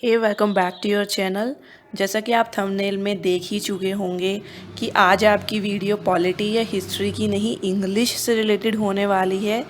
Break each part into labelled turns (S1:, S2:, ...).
S1: Hey welcome back to your channel. जैसा कि आप थंबनेल में देख ही चुके होंगे कि आज आपकी वीडियो पॉलिटी या हिस्ट्री की नहीं, इंग्लिश से रिलेटेड होने वाली है।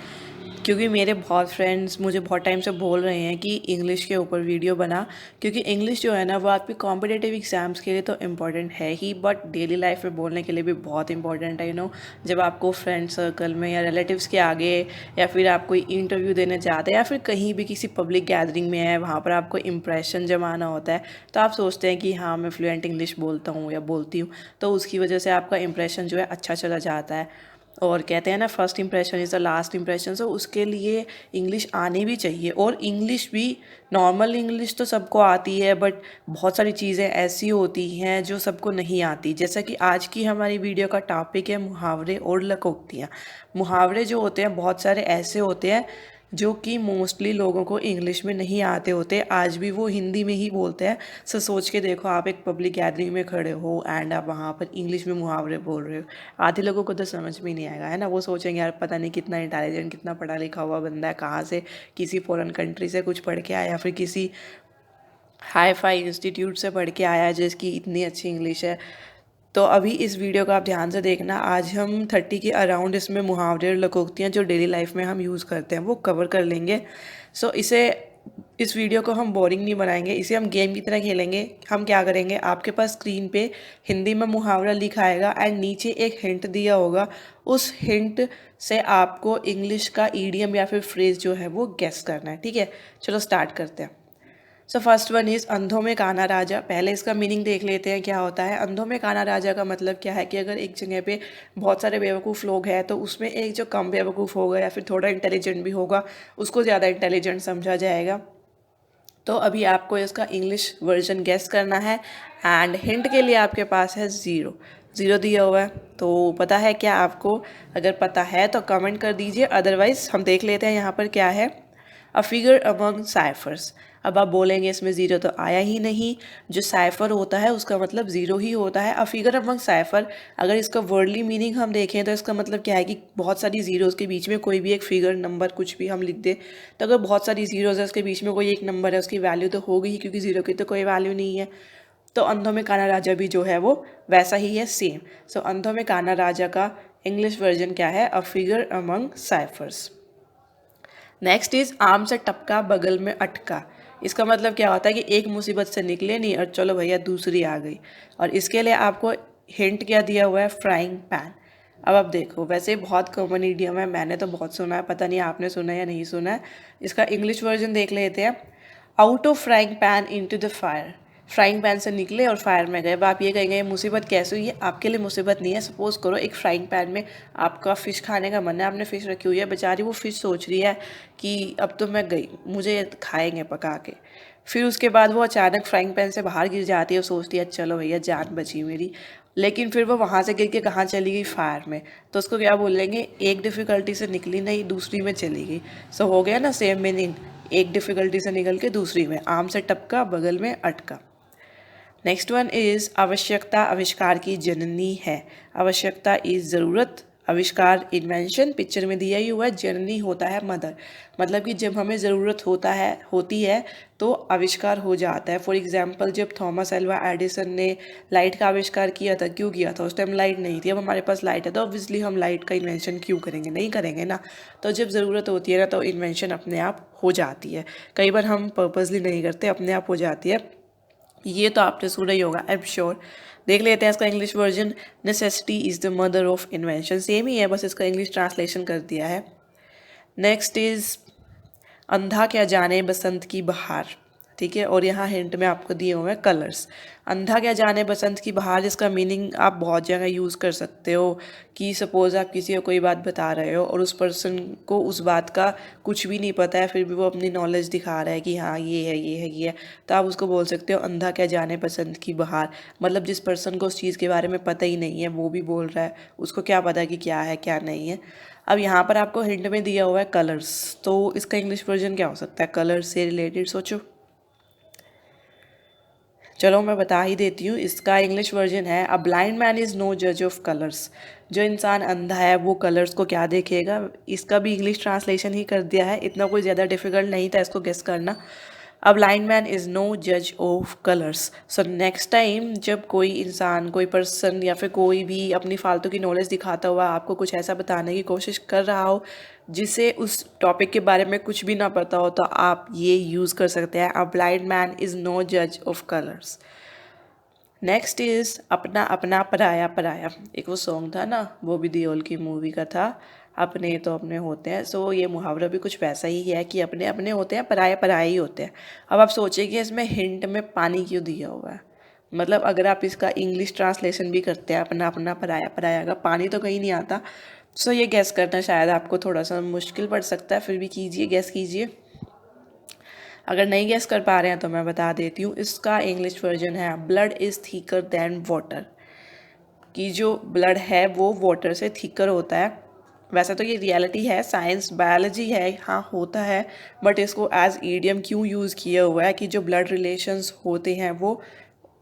S1: क्योंकि मेरे बहुत फ्रेंड्स मुझे बहुत टाइम से बोल रहे हैं कि इंग्लिश के ऊपर वीडियो बना, क्योंकि इंग्लिश जो है ना वो आपके कॉम्पिटिटिव एग्ज़ाम्स के लिए तो इम्पॉर्टेंट है ही, बट डेली लाइफ में बोलने के लिए भी बहुत इंपॉर्टेंट है। जब आपको फ्रेंड सर्कल में या रिलेटिव्स के आगे, या फिर आप कोई इंटरव्यू देने जाते हैं, या फिर कहीं भी किसी पब्लिक गैदरिंग में है, वहाँ पर आपको इंप्रेशन जमाना होता है, तो आप सोचते हैं कि हाँ मैं फ्लुएंट इंग्लिश बोलता हूँ या बोलती हूँ, तो उसकी वजह से आपका इंप्रेशन जो है अच्छा चला जाता है। और कहते हैं ना, first impression is the last impression. So उसके लिए इंग्लिश आनी भी चाहिए। और इंग्लिश भी, नॉर्मल इंग्लिश तो सबको आती है, बट बहुत सारी चीज़ें ऐसी होती हैं जो सबको नहीं आती। जैसा कि आज की हमारी वीडियो का टॉपिक है मुहावरे और लोकोक्तियाँ। मुहावरे जो होते हैं बहुत सारे ऐसे होते हैं जो कि मोस्टली लोगों को इंग्लिश में नहीं आते होते, आज भी वो हिंदी में ही बोलते हैं। सो सोच के देखो, आप एक पब्लिक गैदरिंग में खड़े हो एंड आप वहाँ पर इंग्लिश में मुहावरे बोल रहे हो, आधे लोगों को तो समझ में नहीं आएगा, है ना। वो सोचेंगे यार पता नहीं कितना इंटेलिजेंट, कितना पढ़ा लिखा हुआ बंदा है, कहाँ से किसी फॉरेन कंट्री से कुछ पढ़ के आया, या फिर किसी हाई फाई इंस्टीट्यूट से पढ़ के आया है जिसकी इतनी अच्छी इंग्लिश है। तो अभी इस वीडियो को आप ध्यान से देखना। आज हम 30 के अराउंड इसमें मुहावरे और लोकोक्तियाँ जो डेली लाइफ में हम यूज़ करते हैं वो कवर कर लेंगे। सो इस वीडियो को हम बोरिंग नहीं बनाएंगे, इसे हम गेम की तरह खेलेंगे। हम क्या करेंगे, आपके पास स्क्रीन पे हिंदी में मुहावरा लिखा आएगा एंड नीचे एक हिंट दिया होगा। उस हिंट से आपको इंग्लिश का ईडियम या फिर फ्रेज जो है वो गेस करना है, ठीक है। चलो स्टार्ट करते हैं। सो फर्स्ट वन इज़ अंधों में काना राजा। पहले इसका मीनिंग देख लेते हैं क्या होता है। अंधों में काना राजा का मतलब क्या है कि अगर एक जगह पे बहुत सारे बेवकूफ़ लोग हैं, तो उसमें एक जो कम बेवकूफ़ होगा या फिर थोड़ा इंटेलिजेंट भी होगा, उसको ज़्यादा इंटेलिजेंट समझा जाएगा। तो अभी आपको इसका इंग्लिश वर्जन गेस करना है एंड हिंट के लिए आपके पास है ज़ीरो। ज़ीरो दिया हुआ है, तो पता है क्या आपको? अगर पता है तो कमेंट कर दीजिए, अदरवाइज़ हम देख लेते हैं यहाँ पर क्या है। A figure among cyphers. अब आप बोलेंगे इसमें ज़ीरो तो आया ही नहीं, जो साइफर होता है उसका मतलब ज़ीरो ही होता है। अ फिगर अमंग साइफर, अगर इसका वर्डली मीनिंग हम देखें तो इसका मतलब क्या है कि बहुत सारी ज़ीरोज़ के बीच में कोई भी एक फिगर, नंबर कुछ भी हम लिख दे, तो अगर बहुत सारी ज़ीरोज़ है उसके बीच में कोई एक नंबर है, उसकी वैल्यू तो होगी ही, क्योंकि ज़ीरो की तो कोई वैल्यू नहीं है। तो अंधों में काना राजा भी जो है वो वैसा ही है, सेम। सो अंधों में काना राजा का इंग्लिश वर्जन क्या है? A figure among cyphers. Next is आम से टपका बगल में अटका। इसका मतलब क्या होता है कि एक मुसीबत से निकले नहीं और चलो भैया दूसरी आ गई। और इसके लिए आपको हिंट क्या दिया हुआ है? Frying pan. अब आप देखो, वैसे बहुत कॉमन इडियम है, मैंने तो बहुत सुना है, पता नहीं आपने सुना है या नहीं सुना है। इसका इंग्लिश वर्जन देख लेते हैं। Out of frying pan into the fire. Frying pan से निकले और फायर में गए। अब आप ये कहेंगे मुसीबत कैसे हुई? ये आपके लिए मुसीबत नहीं है। सपोज करो एक फ्राइंग पैन में आपका फ़िश खाने का मन है, आपने फ़िश रखी हुई है, बेचारी वो फ़िश सोच रही है कि अब तो मैं गई, मुझे खाएंगे पका के। फिर उसके बाद वो अचानक फ्राइंग पैन से बाहर गिर जाती है और सोचती है चलो भैया जान बची मेरी। लेकिन फिर वो वहाँ से गिर के कहाँ चली गई? फायर में। तो उसको क्या बोलेंगे? एक डिफ़िकल्टी से निकली नहीं, दूसरी में चली गई। सो हो गया ना सेम मीनिंग, एक डिफ़िकल्टी से निकल के दूसरी में। आम से टपका बगल में अटका। नेक्स्ट वन इज़ आवश्यकता आविष्कार की जननी है। आवश्यकता इज़ ज़रूरत, आविष्कार इन्वेंशन। पिक्चर में दिया ही हुआ है, जननी होता है मदर। मतलब कि जब हमें ज़रूरत होती है तो आविष्कार हो जाता है। फॉर एग्जांपल, जब थॉमस एल्वा एडिसन ने लाइट का आविष्कार किया था, क्यों किया था? उस टाइम लाइट नहीं थी। अब हमारे पास लाइट है तो ऑब्वियसली हम लाइट का इन्वेंशन क्यों करेंगे? नहीं करेंगे ना। तो जब ज़रूरत होती है ना, तो इन्वेंशन अपने आप हो जाती है। कई बार हम पर्पसली नहीं करते, अपने आप हो जाती है। ये तो आपने सुना ही होगा, आई एम श्योर। देख लेते हैं इसका English version. Necessity is the mother of invention. Same ही है, बस इसका इंग्लिश ट्रांसलेशन कर दिया है। नेक्स्ट इज़ अंधा क्या जाने बसंत की बहार। ठीक है, और यहाँ हिंट में आपको दिए हुए हैं कलर्स। अंधा क्या जाने बसंत की बहार, इसका मीनिंग आप बहुत जगह यूज़ कर सकते हो। कि सपोज़ आप किसी को कोई बात बता रहे हो और उस पर्सन को उस बात का कुछ भी नहीं पता है, फिर भी वो अपनी नॉलेज दिखा रहा है कि हाँ ये है ये है ये है, तो आप उसको बोल सकते हो अंधा क्या जाने बसंत की बहार। मतलब जिस पर्सन को उस चीज़ के बारे में पता ही नहीं है, वो भी बोल रहा है, उसको क्या पता कि क्या है क्या नहीं है। अब यहाँ पर आपको हिंट में दिया हुआ है कलर्स, तो इसका इंग्लिश वर्जन क्या हो सकता है कलर्स से रिलेटेड? सोचो। चलो मैं बता ही देती हूँ, इसका इंग्लिश वर्जन है a blind man is no जज ऑफ कलर्स। जो इंसान अंधा है वो कलर्स को क्या देखेगा? इसका भी इंग्लिश ट्रांसलेशन ही कर दिया है, इतना कोई ज़्यादा डिफिकल्ट नहीं था इसको गेस करना। A blind man is no जज of colours. So next time जब कोई इंसान, कोई पर्सन या फिर कोई भी अपनी फालतू की नॉलेज दिखाता हुआ आपको कुछ ऐसा बताने की कोशिश कर रहा हो जिसे उस टॉपिक के बारे में कुछ भी ना पता हो, तो आप ये यूज़ कर सकते हैं, a blind man is no जज ऑफ कलर्स। नेक्स्ट इज़ अपना अपना पराया पराया। एक वो सॉन्ग था ना, वो भी देओल की मूवी का था, अपने तो अपने होते हैं। सो ये मुहावरा भी कुछ वैसा ही है कि अपने अपने होते हैं, पराया पराया ही होते हैं। अब आप सोचिए कि इसमें हिंट में पानी क्यों दिया हुआ है। मतलब अगर आप इसका इंग्लिश ट्रांसलेशन भी करते हैं, अपना अपना पराया पराया का, पानी तो कहीं नहीं आता। सो ये गैस करना शायद आपको थोड़ा सा मुश्किल पड़ सकता है, फिर भी कीजिए, गैस कीजिए। अगर नहीं गैस कर पा रहे हैं तो मैं बता देती हूँ, इसका इंग्लिश वर्जन है blood is thicker than water. कि जो ब्लड है वो वाटर से थिकर होता है। वैसे तो ये रियलिटी है, साइंस बायोलॉजी है, हाँ होता है, बट इसको एज ईडियम क्यों यूज़ किया हुआ है कि जो ब्लड रिलेशंस होते हैं वो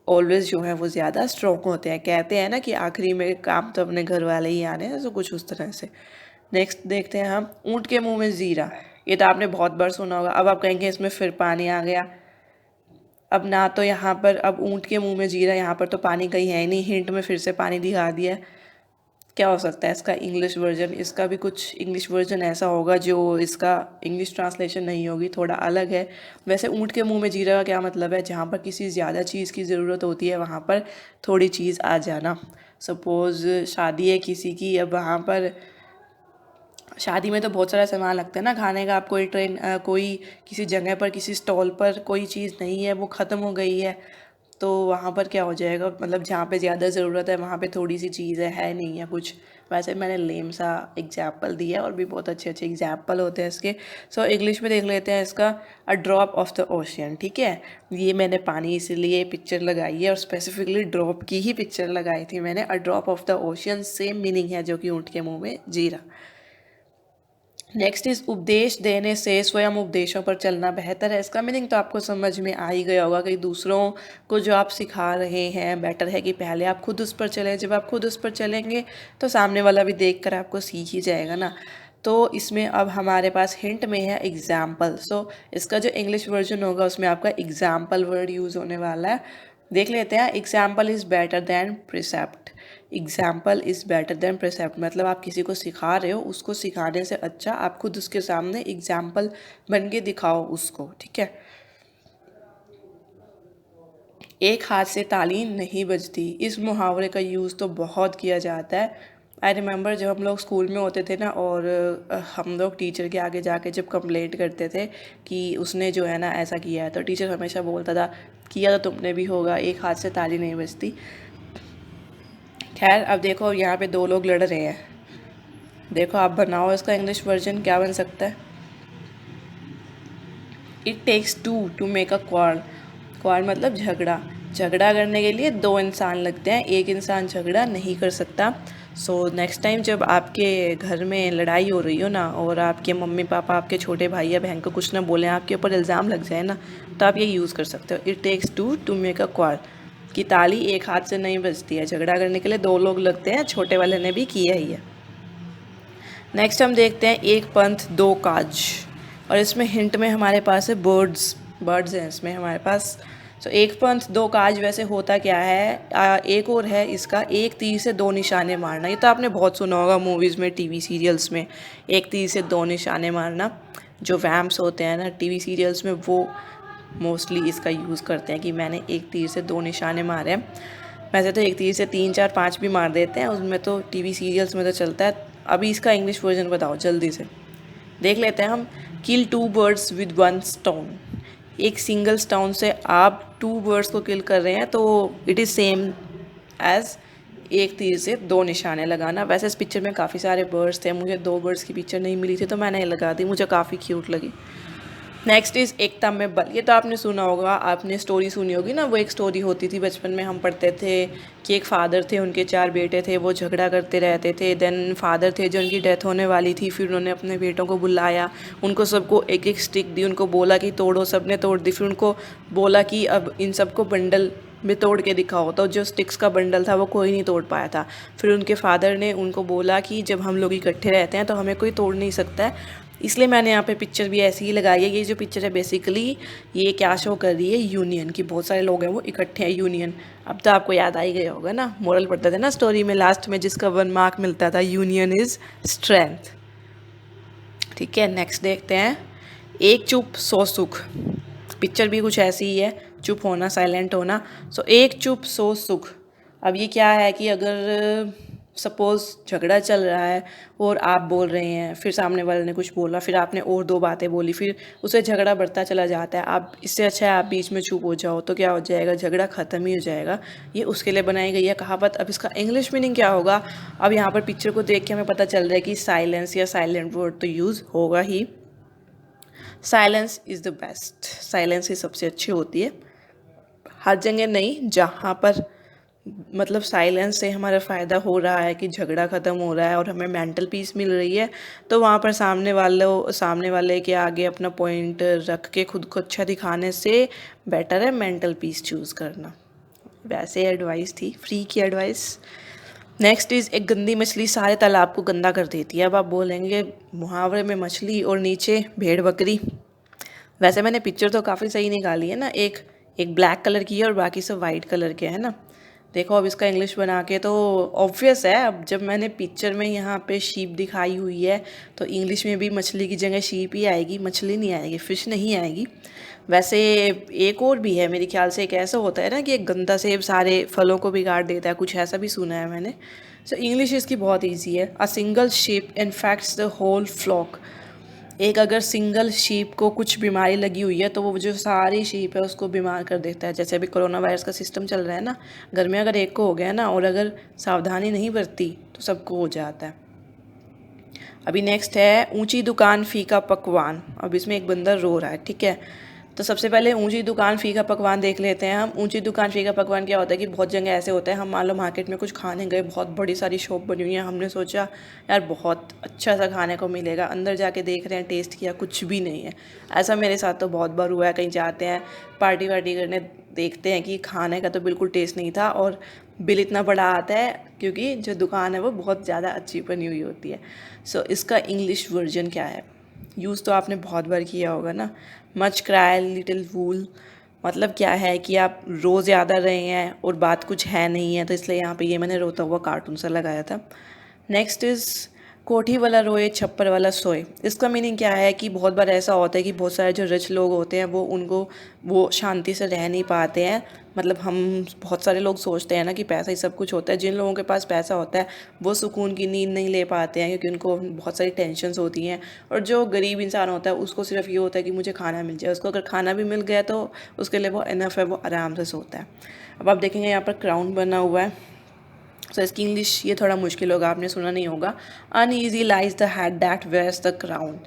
S1: ऑलवेज जो है वो ज़्यादा स्ट्रॉन्ग होते हैं। कहते हैं ना कि आखिरी में काम तो अपने घर वाले ही आने हैं, तो कुछ उस तरह से। नेक्स्ट देखते हैं हम, ऊँट के मुंह में जीरा। ये तो आपने बहुत बार सुना होगा। अब आप कहेंगे इसमें फिर पानी आ गया। अब ना तो यहाँ पर, अब ऊँट के मुंह में जीरा, यहाँ पर तो पानी कहीं है ही नहीं, हिंट में फिर से पानी दिखा दिया है। क्या हो सकता है इसका इंग्लिश वर्जन? इसका भी कुछ इंग्लिश वर्जन ऐसा होगा जो इसका इंग्लिश ट्रांसलेशन नहीं होगी, थोड़ा अलग है। वैसे ऊँट के मुंह में जीरा का क्या मतलब है? जहाँ पर किसी ज़्यादा चीज़ की ज़रूरत होती है वहाँ पर थोड़ी चीज़ आ जाना। सपोज़ शादी है किसी की, अब वहाँ पर शादी में तो बहुत सारा सामान लगता है ना खाने का। आप कोई किसी जगह पर, किसी स्टॉल पर कोई चीज़ नहीं है, वो ख़त्म हो गई है, तो वहाँ पर क्या हो जाएगा? मतलब जहाँ पे ज़्यादा ज़रूरत है वहाँ पे थोड़ी सी चीज़ है नहीं है कुछ। वैसे मैंने लेम सा एग्जाम्पल दिया है, और भी बहुत अच्छे अच्छे एग्जाम्पल होते हैं इसके। सो इंग्लिश में देख लेते हैं इसका, a drop of the ocean. ठीक है, ये मैंने पानी इसलिए पिक्चर लगाई है, और स्पेसिफिकली ड्रॉप की ही पिक्चर लगाई थी मैंने। A drop of the ocean same meaning है जो कि ऊँट के मुँह में जीरा। नेक्स्ट इज उपदेश देने से स्वयं उपदेशों पर चलना बेहतर है। इसका मीनिंग तो आपको समझ में आ ही गया होगा कि दूसरों को जो आप सिखा रहे हैं, बेटर है कि पहले आप खुद उस पर चलें। जब आप खुद उस पर चलेंगे तो सामने वाला भी देख कर आपको सीख ही जाएगा ना। तो इसमें अब हमारे पास हिंट में है एग्जाम्पल। सो इसका जो इंग्लिश वर्जन होगा उसमें आपका एग्जाम्पल वर्ड यूज़ होने वाला है। देख लेते हैं, example is better than precept. Example is better than precept मतलब आप किसी को सिखा रहे हो, उसको सिखाने से अच्छा आप खुद उसके सामने एग्जाम्पल बन के दिखाओ उसको। ठीक है, एक हाथ से ताली नहीं बजती, इस मुहावरे का यूज़ तो बहुत किया जाता है। आई रिमेंबर जब हम लोग स्कूल में होते थे ना, और हम लोग टीचर के आगे जाके जब कंप्लेंट करते थे कि उसने जो है ना ऐसा किया है, तो टीचर हमेशा बोलता था, किया तो तुमने भी होगा, एक हाथ से ताली नहीं बजती। खैर, अब देखो यहाँ पे दो लोग लड़ रहे हैं। देखो आप बनाओ इसका इंग्लिश वर्जन क्या बन सकता है। It takes two to make a quarrel. Quarrel मतलब झगड़ा। झगड़ा करने के लिए दो इंसान लगते हैं, एक इंसान झगड़ा नहीं कर सकता। सो नेक्स्ट टाइम जब आपके घर में लड़ाई हो रही हो ना, और आपके मम्मी पापा, आपके छोटे भाई या बहन को कुछ ना बोलें, आपके ऊपर इल्ज़ाम लग जाए ना, तो आप ये यूज़ कर सकते हो, it takes two to make a quarrel. कि ताली एक हाथ से नहीं बजती है, झगड़ा करने के लिए दो लोग लगते हैं, छोटे वाले ने भी किया ही है। नेक्स्ट हम देखते हैं, एक पंथ दो काज। और इसमें हिंट में हमारे पास है बर्ड्स। बर्ड्स हैं इसमें हमारे पास। सो एक पंथ दो काज वैसे होता क्या है? एक और है इसका, एक तीर से दो निशाने मारना। ये तो आपने बहुत सुना होगा मूवीज़ में, टीवी सीरियल्स में, एक तीर से दो निशाने मारना। जो वैम्प्स होते हैं ना टीवी सीरियल्स में, वो मोस्टली इसका यूज़ करते हैं कि मैंने एक तीर से दो निशाने मारे हैं। वैसे तो एक तीर से 3 4 5 भी मार देते हैं, उसमें तो टीवी सीरियल्स में तो चलता है। अभी इसका इंग्लिश वर्जन बताओ जल्दी से, देख लेते हैं हम। Kill two birds with one stone. एक सिंगल स्टोन से आप 2 बर्ड्स को किल कर रहे हैं, तो इट इज़ सेम एज एक तीर से दो निशाने लगाना। वैसे इस पिक्चर में काफ़ी सारे बर्ड्स थे, मुझे 2 बर्ड्स की पिक्चर नहीं मिली थी तो मैंने लगा दी, मुझे काफ़ी क्यूट लगी। नेक्स्ट इज़ एकता में बल। ये तो आपने सुना होगा, आपने स्टोरी सुनी होगी ना। वो एक स्टोरी होती थी, बचपन में हम पढ़ते थे कि एक फादर थे, उनके 4 बेटे थे, वो झगड़ा करते रहते थे। देन फादर थे जो उनकी डेथ होने वाली थी, फिर उन्होंने अपने बेटों को बुलाया, उनको सबको एक एक स्टिक दी, उनको बोला कि तोड़ो, सब ने तोड़ दी। फिर उनको बोला कि अब इन सबको बंडल में तोड़ के दिखाओ, तो जो स्टिक्स का बंडल था वो कोई नहीं तोड़ पाया था। फिर उनके फादर ने उनको बोला कि जब हम लोग इकट्ठे रहते हैं तो हमें कोई तोड़ नहीं सकता है, इसलिए मैंने यहाँ पे पिक्चर भी ऐसी ही लगाई है। ये जो पिक्चर है बेसिकली ये क्या शो कर रही है, यूनियन की। बहुत सारे लोग हैं वो इकट्ठे हैं, यूनियन। अब तो आपको याद आ ही गया होगा ना, मोरल पढ़ते थे ना स्टोरी में लास्ट में, जिसका 1 मार्क मिलता था, यूनियन इज़ स्ट्रेंथ। ठीक है, नेक्स्ट देखते हैं। एक चुप सौ सुख। पिक्चर भी कुछ ऐसी ही है, चुप होना, साइलेंट होना। सो एक चुप सौ सुख। अब ये क्या है कि अगर सपोज़ झगड़ा चल रहा है और आप बोल रहे हैं, फिर सामने वाले ने कुछ बोला, फिर आपने और 2 बातें बोली, फिर उससे झगड़ा बढ़ता चला जाता है। आप इससे अच्छा है आप बीच में चुप हो जाओ, तो क्या हो जाएगा, झगड़ा ख़त्म ही हो जाएगा। ये उसके लिए बनाई गई है कहावत। अब इसका इंग्लिश मीनिंग क्या होगा? अब यहाँ पर पिक्चर को देख के हमें पता चल रहा है कि साइलेंस या साइलेंट वर्ड तो यूज़ होगा ही। Silence is the best. Silence ही सबसे अच्छी होती है। हर जगह नहीं, जहाँ पर मतलब साइलेंस से हमारा फ़ायदा हो रहा है कि झगड़ा ख़त्म हो रहा है और हमें मेंटल पीस मिल रही है, तो वहाँ पर सामने वाले के आगे अपना पॉइंट रख के खुद को अच्छा दिखाने से बेटर है मेंटल पीस चूज़ करना। वैसे एडवाइस थी, फ्री की एडवाइस। नेक्स्ट इज़ एक गंदी मछली सारे तालाब को गंदा कर देती है। अब आप बोलेंगे मुहावरे में मछली और नीचे भेड़ बकरी। वैसे मैंने पिक्चर तो काफ़ी सही निकाली है ना, एक एक ब्लैक कलर की है और बाकी सब वाइट कलर के है ना। देखो अब इसका इंग्लिश बना के तो ऑब्वियस है। अब जब मैंने पिक्चर में यहाँ पे शीप दिखाई हुई है तो इंग्लिश में भी मछली की जगह शीप ही आएगी, मछली नहीं आएगी, फिश नहीं आएगी। वैसे एक और भी है मेरे ख्याल से, एक ऐसा होता है ना कि एक गंदा सेब सारे फलों को बिगाड़ देता है, कुछ ऐसा भी सुना है मैंने। सो इंग्लिश इसकी बहुत ईजी है। A single sheep infects the whole flock. एक अगर सिंगल शीप को कुछ बीमारी लगी हुई है तो वो जो सारी शीप है उसको बीमार कर देता है। जैसे अभी कोरोना वायरस का सिस्टम चल रहा है ना, घर में अगर एक को हो गया ना और अगर सावधानी नहीं बरती तो सबको हो जाता है। अभी नेक्स्ट है ऊंची दुकान फीका पकवान। अब इसमें एक बंदा रो रहा है, ठीक है। तो सबसे पहले ऊंची दुकान फीका पकवान देख लेते हैं हम। ऊंची दुकान फीका पकवान क्या होता है कि बहुत जगह ऐसे होता है, हम मान लो मार्केट में कुछ खाने गए, बहुत बड़ी सारी शॉप बनी हुई है, हमने सोचा यार बहुत अच्छा सा खाने को मिलेगा, अंदर जाके देख रहे हैं, टेस्ट किया, कुछ भी नहीं है। ऐसा मेरे साथ तो बहुत बार हुआ है। कहीं जाते हैं पार्टी वार्टी करने, देखते हैं कि खाने का तो बिल्कुल टेस्ट नहीं था और बिल इतना बड़ा आता है क्योंकि जो दुकान है वो बहुत ज़्यादा अच्छी बनी हुई होती है। सो इसका इंग्लिश वर्जन क्या है? यूज़ तो आपने बहुत बार किया होगा ना, मच क्राई लिटिल वूल। मतलब क्या है कि आप रो ज़्यादा रहे हैं और बात कुछ है नहीं है, तो इसलिए यहाँ पे ये मैंने रोता हुआ कार्टून सा लगाया था। नेक्स्ट इज़ कोठी वाला रोए छप्पर वाला सोए। इसका मीनिंग क्या है कि बहुत बार ऐसा होता है कि बहुत सारे जो रिच लोग होते हैं वो शांति से रह नहीं पाते हैं। मतलब हम बहुत सारे लोग सोचते हैं ना कि पैसा ही सब कुछ होता है। जिन लोगों के पास पैसा होता है वो सुकून की नींद नहीं ले पाते हैं क्योंकि उनको बहुत सारी टेंशन्स होती हैं। और जो गरीब इंसान होता है उसको सिर्फ ये होता है कि मुझे खाना मिल जाए। उसको अगर खाना भी मिल गया तो उसके लिए वो इनफ है, वो आराम से सोता है। अब आप देखेंगे यहाँ पर क्राउन बना हुआ है। सो इसकी इंग्लिश ये थोड़ा मुश्किल होगा, आपने सुना नहीं होगा। Uneasy lies the head that wears the crown.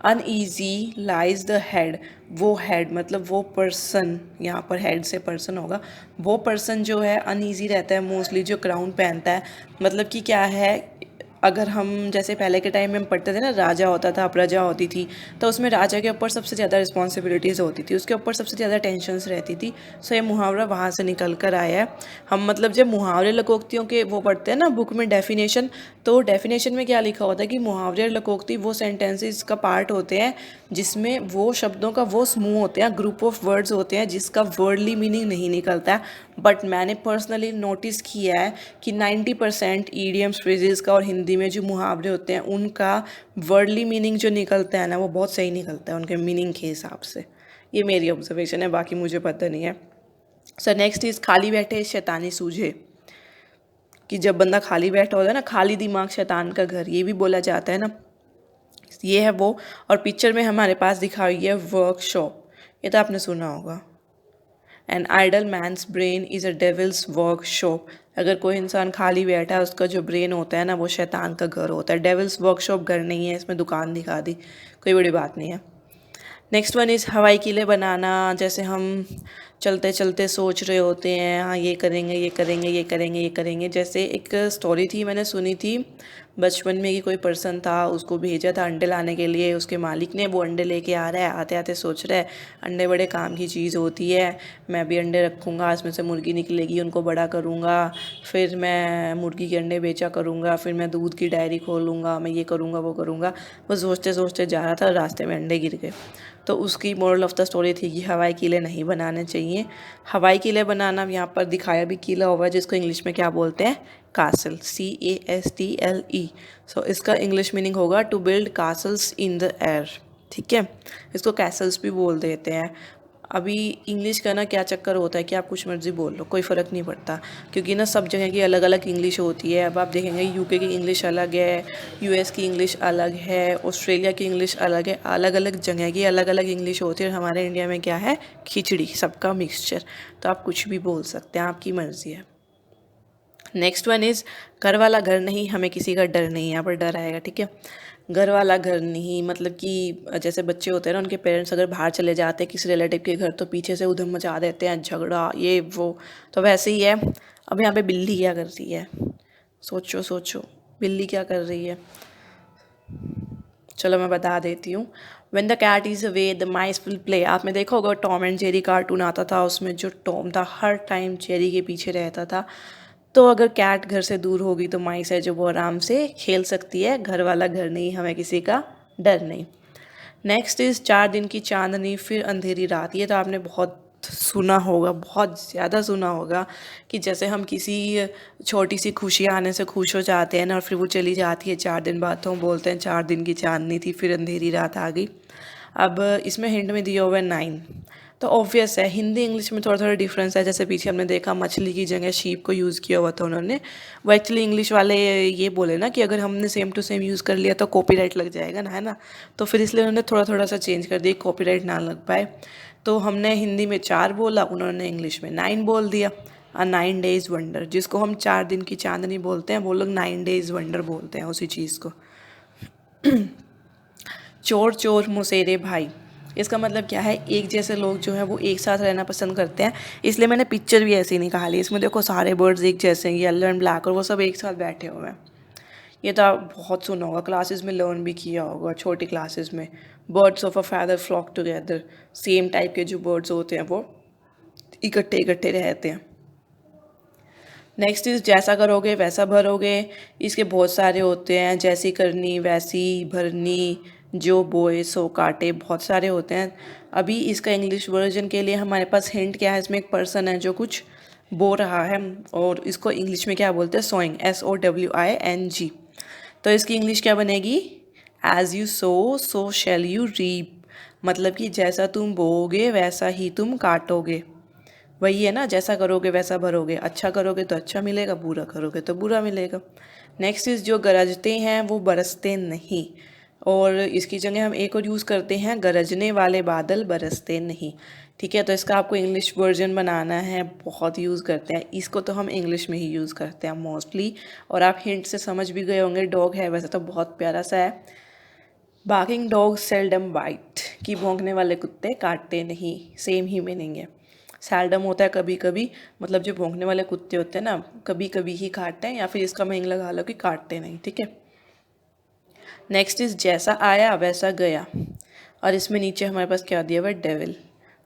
S1: Uneasy lies the head, वो हेड मतलब वो पर्सन, यहाँ पर हेड से पर्सन होगा। वो पर्सन जो है अनईजी रहता है मोस्टली जो क्राउन पहनता है। मतलब कि क्या है, अगर हम जैसे पहले के टाइम में हम पढ़ते थे ना, राजा होता था प्रजा होती थी, तो उसमें राजा के ऊपर सबसे ज़्यादा रिस्पॉन्सिबिलिटीज़ होती थी, उसके ऊपर सबसे ज़्यादा टेंशन्स रहती थी। सो ये मुहावरा वहाँ से निकल कर आया है। हम मतलब जब मुहावरे लोकोक्तियों के वो पढ़ते हैं ना बुक में डेफिनेशन, तो डेफिनेशन में क्या लिखा होता है कि मुहावरे और लोकोक्ति वो सेंटेंसेस का पार्ट होते हैं जिसमें वो शब्दों का वो समूह होते हैं, ग्रुप ऑफ वर्ड्स होते हैं जिसका वर्डली मीनिंग नहीं निकलता है। बट मैंने पर्सनली नोटिस किया है कि 90% ईडियम्स फ्रेजेस का और हिंदी में जो मुहावरे होते हैं उनका वर्डली मीनिंग जो निकलता है ना वो बहुत सही निकलता है उनके मीनिंग के हिसाब से। ये मेरी ऑब्जर्वेशन है, बाकी मुझे पता नहीं है। सो नेक्स्ट इज़ खाली बैठे शैतानी सूझे। कि जब बंदा खाली बैठा होता है ना, खाली दिमाग शैतान का घर, ये भी बोला जाता है ना, ये है वो। और पिक्चर में हमारे पास दिखाई हुई है वर्कशॉप, ये तो आपने सुना होगा। An idle man's brain is a devil's workshop. अगर कोई इंसान खाली बैठा है उसका जो ब्रेन होता है ना वो शैतान का घर होता है। डेविल्स वर्कशॉप घर नहीं है, इसमें दुकान दिखा दी, कोई बड़ी बात नहीं है। नेक्स्ट वन इज़ हवाई किले बनाना। जैसे हम चलते चलते सोच रहे होते हैं हाँ ये करेंगे ये करेंगे ये करेंगे ये करेंगे। जैसे एक स्टोरी थी मैंने सुनी थी, बचपन में कि कोई पर्सन था, उसको भेजा था अंडे लाने के लिए उसके मालिक ने, वो अंडे लेके आ रहा है, आते आते सोच रहा है अंडे बड़े काम की चीज़ होती है, मैं भी अंडे रखूँगा, इसमें से मुर्गी निकलेगी, उनको बड़ा करूँगा, फिर मैं मुर्गी के अंडे बेचा करूँगा, फिर मैं दूध की डायरी खोलूँगा, मैं ये करूँगा वो करूँगा। वो सोचते सोचते जा रहा था, रास्ते में अंडे गिर गए। तो उसकी मोरल ऑफ द स्टोरी थी कि हवाई किले नहीं बनाने चाहिए। हवाई किले बनाना यहाँ पर दिखाया भी किला हुआ है, जिसको इंग्लिश में क्या बोलते हैं, कासल, CASTLE। सो इसका इंग्लिश मीनिंग होगा to build castles in the air. ठीक है, इसको कैसल्स भी बोल देते हैं। अभी इंग्लिश का ना क्या चक्कर होता है कि आप कुछ मर्ज़ी बोल लो, कोई फ़र्क नहीं पड़ता, क्योंकि ना सब जगह की अलग अलग इंग्लिश होती है। अब आप देखेंगे UK की इंग्लिश अलग है, US की इंग्लिश अलग है, ऑस्ट्रेलिया की इंग्लिश अलग है, अलग अलग जगह की अलग अलग इंग्लिश होती है। और हमारे इंडिया में क्या है, खिचड़ी, सबका मिक्सचर। तो आप कुछ भी बोल सकते हैं, आपकी मर्ज़ी है। नेक्स्ट वन इज़ घर वाला घर नहीं, हमें किसी का डर नहीं। यहाँ पर डर आएगा, ठीक है। घर वाला घर नहीं मतलब कि जैसे बच्चे होते हैं ना, उनके पेरेंट्स अगर बाहर चले जाते हैं किसी रिलेटिव के घर, तो पीछे से उधम मचा देते हैं, झगड़ा ये वो। तो वैसे ही है। अब यहाँ पे बिल्ली क्या कर रही है, सोचो सोचो, बिल्ली क्या कर रही है। चलो मैं बता देती हूँ। When the cat is away, the mice will play। आपने देखा होगा टॉम एंड जेरी कार्टून आता था, उसमें जो टॉम था हर टाइम जेरी के पीछे रहता था। तो अगर कैट घर से दूर होगी तो माइस है जो वो आराम से खेल सकती है। घर वाला घर नहीं, हमें किसी का डर नहीं। नेक्स्ट इज़ 4 दिन की चांदनी फिर अंधेरी रात। ये तो आपने बहुत सुना होगा, बहुत ज़्यादा सुना होगा कि जैसे हम किसी छोटी सी खुशी आने से खुश हो जाते हैं ना, और फिर वो चली जाती है 4 दिन बाद, तो हम बोलते हैं 4 दिन की चांदनी थी फिर अंधेरी रात आ गई। अब इसमें हिंट में दिया हुआ है 9। तो ऑब्वियस है, हिंदी इंग्लिश में थोड़ा थोड़ा डिफरेंस है। जैसे पीछे हमने देखा मछली की जगह शीप को यूज़ किया हुआ था उन्होंने। वो एक्चुअली इंग्लिश वाले ये बोले ना कि अगर हमने सेम टू सेम यूज़ कर लिया तो कॉपीराइट लग जाएगा ना, है ना। तो फिर इसलिए उन्होंने थोड़ा थोड़ा सा चेंज कर दिया, कॉपीराइट ना लग पाए। तो हमने हिंदी में 4 बोला, उन्होंने इंग्लिश में 9 बोल दिया। 9 डेज़ वंडर, जिसको हम 4 दिन की चांदनी बोलते हैं, वो लोग 9 डेज़ वंडर बोलते हैं उसी चीज़ को। चोर चोर मुसेरे भाई, इसका मतलब क्या है, एक जैसे लोग जो है वो एक साथ रहना पसंद करते हैं। इसलिए मैंने पिक्चर भी ऐसी निकाली। इसमें देखो सारे बर्ड्स एक जैसे हैं, येलो एंड ब्लैक, और वो सब एक साथ बैठे हुए हैं। ये तो आप बहुत सुना होगा, क्लासेस में लर्न भी किया होगा, छोटी क्लासेस में। Birds of a feather flock together, same type के जो बर्ड्स होते हैं वो इकट्ठे इकट्ठे रहते हैं। नेक्स्ट इज़ जैसा करोगे वैसा भरोगे। इसके बहुत सारे होते हैं, जैसी करनी वैसी भरनी, जो बोए सो काटे, बहुत सारे होते हैं। अभी इसका इंग्लिश वर्जन के लिए हमारे पास हिंट क्या है, इसमें एक पर्सन है जो कुछ बो रहा है, और इसको इंग्लिश में क्या बोलते हैं, सोइंग, SOWING। तो इसकी इंग्लिश क्या बनेगी, as you sow shall you reap. मतलब कि जैसा तुम बोओगे वैसा ही तुम काटोगे। वही है ना, जैसा करोगे वैसा भरोगे। अच्छा करोगे तो अच्छा मिलेगा, बुरा करोगे तो बुरा मिलेगा। नेक्स्ट इज़ जो गरजते हैं वो बरसते नहीं, और इसकी जगह हम एक और यूज़ करते हैं, गरजने वाले बादल बरसते नहीं। ठीक है, तो इसका आपको इंग्लिश वर्जन बनाना है, बहुत यूज़ करते हैं इसको, तो हम इंग्लिश में ही यूज़ करते हैं मोस्टली। और आप हिंट से समझ भी गए होंगे, डॉग है, वैसे तो बहुत प्यारा सा है। बार्किंग डॉग सेल्डम बाइट, कि भौंकने वाले कुत्ते काटते नहीं, सेम ही मीनिंग है। सैल्डम होता है कभी कभी, मतलब जो भौंकने वाले कुत्ते होते हैं ना, कभी कभी ही काटते हैं, या फिर इसका मीनिंग लगा लो कि काटते नहीं। ठीक है। नेक्स्ट इज़ जैसा आया वैसा गया, और इसमें नीचे हमारे पास क्या दिया हुआ है, डेविल।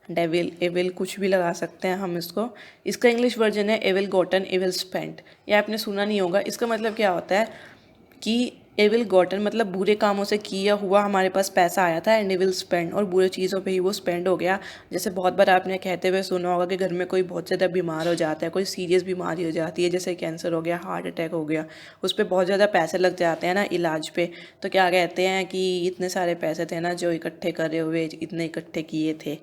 S1: डेविल एविल कुछ भी लगा सकते हैं हम इसको। इसका इंग्लिश वर्जन है एविल गॉटन एविल स्पेंट। ये आपने सुना नहीं होगा। इसका मतलब क्या होता है कि एविल गॉटन मतलब बुरे कामों से किया हुआ हमारे पास पैसा आया था, एंड एविल स्पेंड, और बुरे चीज़ों पे ही वो स्पेंड हो गया। जैसे बहुत बार आपने कहते हुए सुना होगा कि घर में कोई बहुत ज़्यादा बीमार हो जाता है, कोई सीरियस बीमारी हो जाती है, जैसे कैंसर हो गया, हार्ट अटैक हो गया, उस पर बहुत ज़्यादा पैसे लग जाते हैं ना इलाज पे। तो क्या कहते हैं कि इतने सारे पैसे थे ना जो इकट्ठे करे हुए, इतने इकट्ठे किए थे,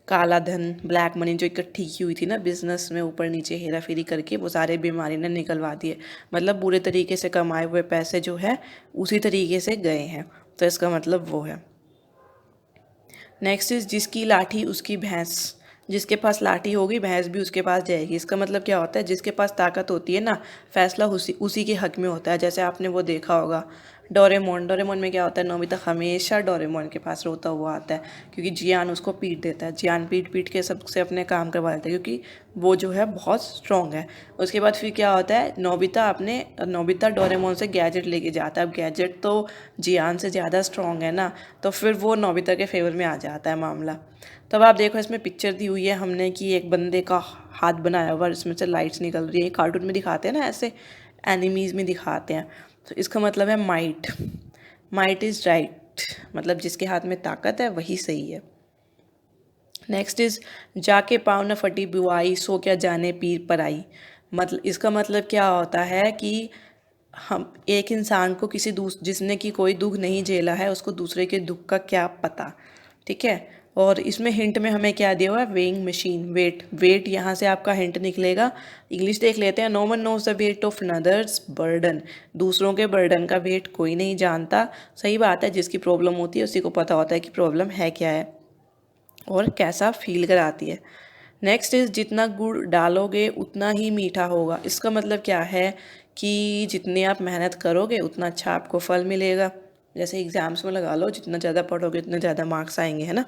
S1: काला धन, ब्लैक मनी जो इकट्ठी की हुई थी ना बिजनेस में, ऊपर नीचे हेरा फेरी करके, वो सारे बीमारी ने निकलवा दिए। मतलब बुरे तरीके से कमाए हुए पैसे जो है उसी तरीके से गए हैं, तो इसका मतलब वो है। नेक्स्ट इज जिसकी लाठी उसकी भैंस, जिसके पास लाठी होगी भैंस भी उसके पास जाएगी। इसका मतलब क्या होता है, जिसके पास ताकत होती है ना, फैसला उसी के हक में होता है। जैसे आपने वो देखा होगा डोरेमोन में क्या होता है, नोबिता हमेशा डोरेमोन के पास रोता हुआ आता है क्योंकि जियान उसको पीट देता है। जियान पीट पीट के सबसे अपने काम करवा देता है क्योंकि वो जो है बहुत स्ट्रॉन्ग है। उसके बाद फिर क्या होता है, नोबिता डोरेमोन से गैजेट लेके जाता है। अब गैजेट तो जियान से ज़्यादा स्ट्रॉन्ग है ना, तो फिर वो नोबिता के फेवर में आ जाता है मामला। तब आप देखो इसमें पिक्चर दी हुई है हमने कि एक बंदे का हाथ बनाया हुआ, इसमें से लाइट्स निकल रही है। कार्टून में दिखाते हैं ना, ऐसे एनिमीज़ में दिखाते हैं। तो इसका मतलब है माइट। माइट इज़ राइट, मतलब जिसके हाथ में ताकत है वही सही है। नेक्स्ट इज़ जाके पाँव न फटी बुआई, सो क्या जाने पीर पर आई। मतलब इसका मतलब क्या होता है कि हम एक इंसान को जिसने कि कोई दुख नहीं झेला है उसको दूसरे के दुख का क्या पता, ठीक है। और इसमें हिंट में हमें क्या दिया हुआ है, वेइंग मशीन, वेट यहाँ से आपका हिंट निकलेगा। इंग्लिश देख लेते हैं। No one knows the weight of another's burden, दूसरों के बर्डन का वेट कोई नहीं जानता। सही बात है, जिसकी प्रॉब्लम होती है उसी को पता होता है कि प्रॉब्लम है क्या है और कैसा फील कराती है। नेक्स्ट इज़ जितना गुड़ डालोगे उतना ही मीठा होगा। इसका मतलब क्या है कि जितनी आप मेहनत करोगे उतना अच्छा आपको फल मिलेगा। जैसे एग्ज़ाम्स में लगा लो, जितना ज़्यादा पढ़ोगे उतने ज़्यादा मार्क्स आएंगे, है ना।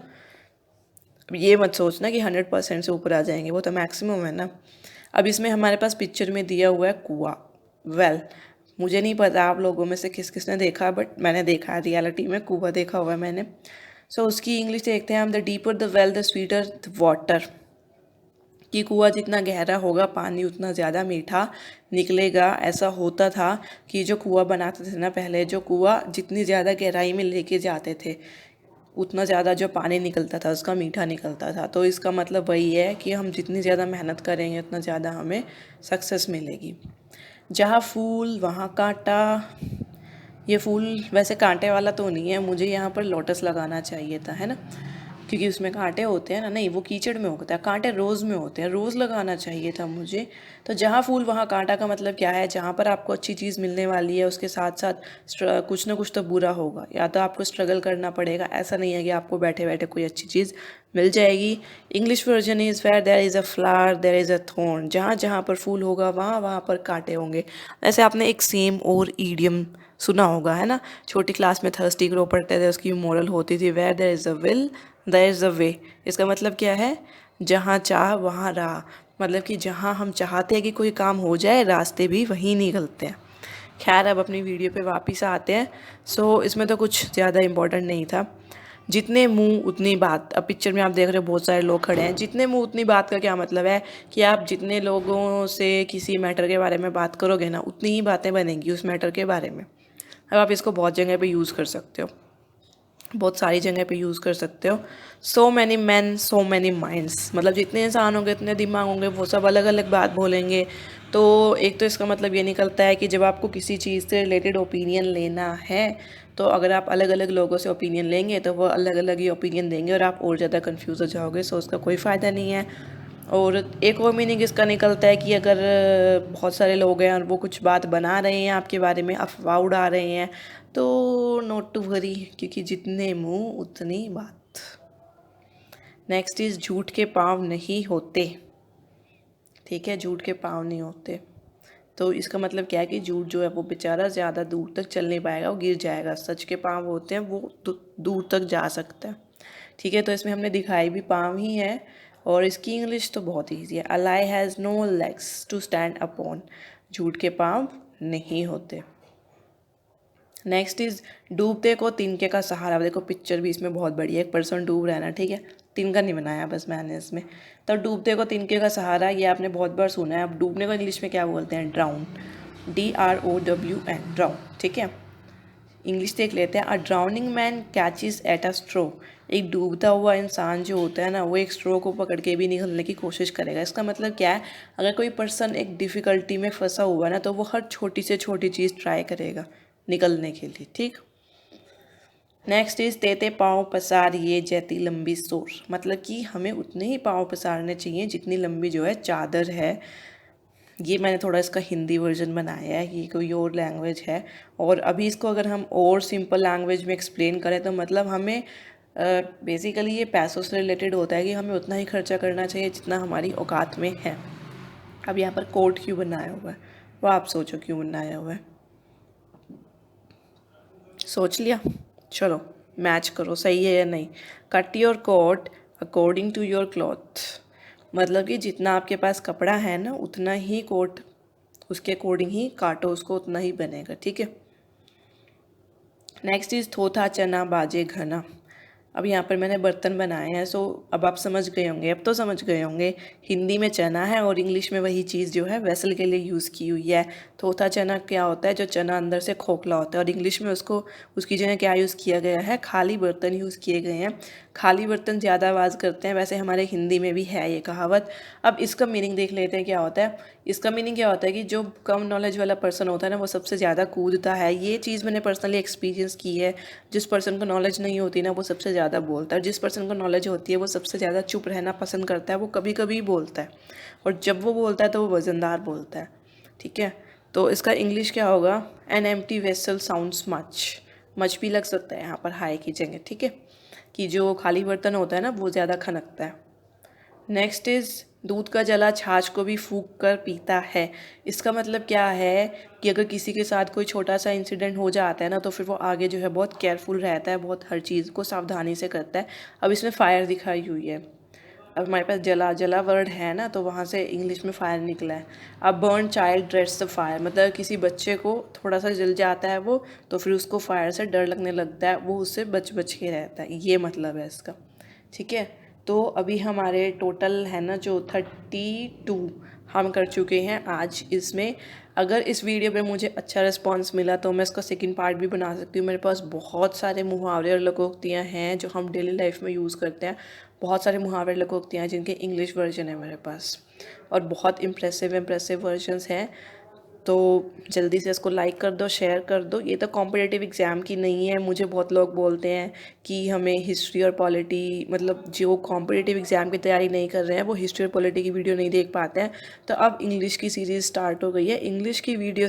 S1: अब ये मत सोचना कि 100% से ऊपर आ जाएंगे, वो तो मैक्सिमम है ना। अब इसमें हमारे पास पिक्चर में दिया हुआ है कुआं। मुझे नहीं पता आप लोगों में से किस किसने देखा, बट मैंने देखा है, रियलिटी में कुआं देखा हुआ है मैंने। सो उसकी इंग्लिश देखते हैं हम। The deeper the well the sweeter the water, कि कुआं जितना गहरा होगा पानी उतना ज़्यादा मीठा निकलेगा। ऐसा होता था कि जो कुआं बनाते थे ना पहले, जो कुआं जितनी ज़्यादा गहराई में लेके जाते थे उतना ज़्यादा जो पानी निकलता था उसका मीठा निकलता था। तो इसका मतलब वही है कि हम जितनी ज़्यादा मेहनत करेंगे उतना ज़्यादा हमें सक्सेस मिलेगी। जहाँ फूल वहाँ कांटा। ये फूल वैसे कांटे वाला तो नहीं है, मुझे यहाँ पर लोटस लगाना चाहिए था, है ना, क्योंकि उसमें कांटे होते हैं ना। नहीं, वो कीचड़ में होता है, कांटे रोज़ में होते हैं, रोज़ लगाना चाहिए था मुझे। तो जहाँ फूल वहाँ कांटा का मतलब क्या है, जहाँ पर आपको अच्छी चीज़ मिलने वाली है उसके साथ साथ कुछ ना कुछ तो बुरा होगा, या तो आपको स्ट्रगल करना पड़ेगा। ऐसा नहीं है कि आपको बैठे बैठे कोई अच्छी चीज़ मिल जाएगी। English version is where there is a flower there is a thorn, जहाँ जहाँ पर फूल होगा वहाँ वहाँ पर कांटे होंगे। ऐसे आपने एक सेम और ईडियम सुना होगा, है ना, छोटी क्लास में थर्स्टी ग्रो पढ़ते थे, उसकी मोरल होती थी where there is a will there is a way. इसका मतलब क्या है, जहाँ चाह वहाँ राह, मतलब कि जहाँ हम चाहते हैं कि कोई काम हो जाए रास्ते भी वहीं निकलते हैं। खैर अब अपनी वीडियो पे वापस आते हैं। सो इसमें तो कुछ ज़्यादा इम्पोर्टेंट नहीं था। जितने मुंह उतनी बात। अब पिक्चर में आप देख रहे हो बहुत सारे लोग खड़े हैं। जितने मुंह उतनी बात का क्या मतलब है कि आप जितने लोगों से किसी मैटर के बारे में बात करोगे ना उतनी ही बातें बनेंगी उस मैटर के बारे में। अब आप इसको बहुत जगह पे यूज़ कर सकते हो, बहुत सारी जगह पे यूज़ कर सकते हो। So many man so many minds, मतलब जितने इंसान होंगे उतने दिमाग होंगे, वो सब अलग अलग बात बोलेंगे। तो एक तो इसका मतलब ये निकलता है कि जब आपको किसी चीज़ से रिलेटेड ओपिनियन लेना है तो अगर आप अलग अलग लोगों से ओपिनियन लेंगे तो वो अलग अलग ही ओपिनियन देंगे और आप और ज़्यादा कन्फ्यूज़ हो जाओगे। सो उसका कोई फ़ायदा नहीं है। और एक और मीनिंग इसका निकलता है कि अगर बहुत सारे लोग हैं और वो कुछ बात बना रहे हैं आपके बारे में, अफवाह उड़ा रहे हैं, तो नॉट टू वरी, क्योंकि जितने मुंह उतनी बात। नेक्स्ट इज झूठ के पाँव नहीं होते, ठीक है, झूठ के पाँव नहीं होते। तो इसका मतलब क्या है कि झूठ जो है वो बेचारा ज़्यादा दूर तक चल नहीं पाएगा, वो गिर जाएगा। सच के पाँव होते हैं, वो दूर तक जा सकता है, ठीक है। तो इसमें हमने दिखाई भी पाँव ही है और इसकी इंग्लिश तो बहुत ईजी है। A lie has no legs to stand upon, झूठ के पाँव नहीं होते। नेक्स्ट इज डूबते को तिनके का सहारा। देखो पिक्चर भी इसमें बहुत बढ़िया, एक पर्सन डूब रहा है ना, ठीक है, तिनका नहीं बनाया बस मैंने इसमें। तो डूबते को तिनके का सहारा, ये आपने बहुत बार सुना है। अब डूबने को इंग्लिश में क्या बोलते हैं, ड्राउन, DROWN, ड्राउन, ठीक है। इंग्लिश देख लेते हैं। A drowning man catches at a straw, एक डूबता हुआ इंसान जो होता है ना वो एक स्ट्रो को पकड़ के भी निकलने की कोशिश करेगा। इसका मतलब क्या है, अगर कोई पर्सन एक डिफ़िकल्टी में फंसा हुआ है ना तो वो हर छोटी से छोटी चीज़ ट्राई करेगा निकलने के लिए, ठीक। नेक्स्ट इज तेते पाँव पसार ये जैती लंबी सोर, मतलब कि हमें उतने ही पाँव पसारने चाहिए जितनी लंबी जो है चादर है। ये मैंने थोड़ा इसका हिंदी वर्जन बनाया है, ये कोई और लैंग्वेज है। और अभी इसको अगर हम और सिंपल लैंग्वेज में एक्सप्लेन करें तो मतलब हमें बेसिकली ये पैसों से रिलेटेड होता है कि हमें उतना ही खर्चा करना चाहिए जितना हमारी औकात में है। अब यहाँ पर कोट क्यों बनाया हुआ है, वो आप सोचो क्यों बनाया हुआ है। सोच लिया? चलो मैच करो, सही है या नहीं। Cut your coat according to your cloth, मतलब कि जितना आपके पास कपड़ा है ना उतना ही कोट उसके अकॉर्डिंग ही काटो उसको, उतना ही बनेगा, ठीक है। नेक्स्ट इज थोथा चना बाजे घना। अब यहाँ पर मैंने बर्तन बनाए हैं, सो अब आप समझ गए होंगे, अब तो समझ गए होंगे। हिंदी में चना है और इंग्लिश में वही चीज़ जो है वेसल के लिए यूज़ की हुई है। थोथा चना क्या होता है? जो चना अंदर से खोखला होता है, और इंग्लिश में उसको उसकी जगह क्या यूज़ किया गया है? खाली बर्तन यूज़ किए गए हैं। खाली बर्तन ज़्यादा आवाज़ करते हैं, वैसे हमारे हिंदी में भी है ये कहावत। अब इसका मीनिंग देख लेते हैं क्या होता है। इसका मीनिंग क्या होता है कि जो कम नॉलेज वाला पर्सन होता है ना वो सबसे ज़्यादा कूदता है। ये चीज़ मैंने पर्सनली एक्सपीरियंस की है। जिस पर्सन को नॉलेज नहीं होती ना वो सबसे ज़्यादा बोलता है, जिस पर्सन को नॉलेज होती है वो सबसे ज़्यादा चुप रहना पसंद करता है। वो कभी कभी बोलता है, और जब वो बोलता है तो वो वज़नदार बोलता है, ठीक है। तो इसका इंग्लिश क्या होगा? An empty vessel sounds much. Much भी लग सकता है यहाँ पर हाई की जगह, ठीक है, कि जो खाली बर्तन होता है ना वो ज़्यादा खनकता है। नेक्स्ट इज़ दूध का जला छाछ को भी फूंक कर पीता है। इसका मतलब क्या है कि अगर किसी के साथ कोई छोटा सा इंसिडेंट हो जाता है ना तो फिर वो आगे जो है बहुत केयरफुल रहता है, बहुत हर चीज़ को सावधानी से करता है। अब इसमें फायर दिखाई हुई है। अब हमारे पास जला जला वर्ड है ना, तो वहाँ से इंग्लिश में फायर निकला है। अब burn child dreads the fire, मतलब किसी बच्चे को थोड़ा सा जल जाता है वो, तो फिर उसको फायर से डर लगने लगता है, वो उससे बच बच के रहता है। ये मतलब है इसका, ठीक है। तो अभी हमारे टोटल है ना जो 32 हम कर चुके हैं आज इसमें। अगर इस वीडियो पे मुझे अच्छा रिस्पांस मिला तो मैं इसका सेकंड पार्ट भी बना सकती हूँ। मेरे पास बहुत सारे मुहावरे और लोकोक्तियाँ हैं जो हम डेली लाइफ में यूज़ करते हैं। बहुत सारे मुहावरे लोकोक्तियाँ हैं जिनके इंग्लिश वर्जन है मेरे पास, और बहुत इम्प्रेसिव वर्जन्स हैं। तो जल्दी से इसको लाइक कर दो, शेयर कर दो। ये तो कॉम्पिटिटिव एग्ज़ाम की नहीं है। मुझे बहुत लोग बोलते हैं कि हमें हिस्ट्री और पॉलिटी, मतलब जो कॉम्पिटिटिव एग्ज़ाम की तैयारी नहीं कर रहे हैं वो हिस्ट्री और पॉलिटी की वीडियो नहीं देख पाते हैं। तो अब इंग्लिश की सीरीज़ स्टार्ट हो गई है। इंग्लिश की वीडियोस तो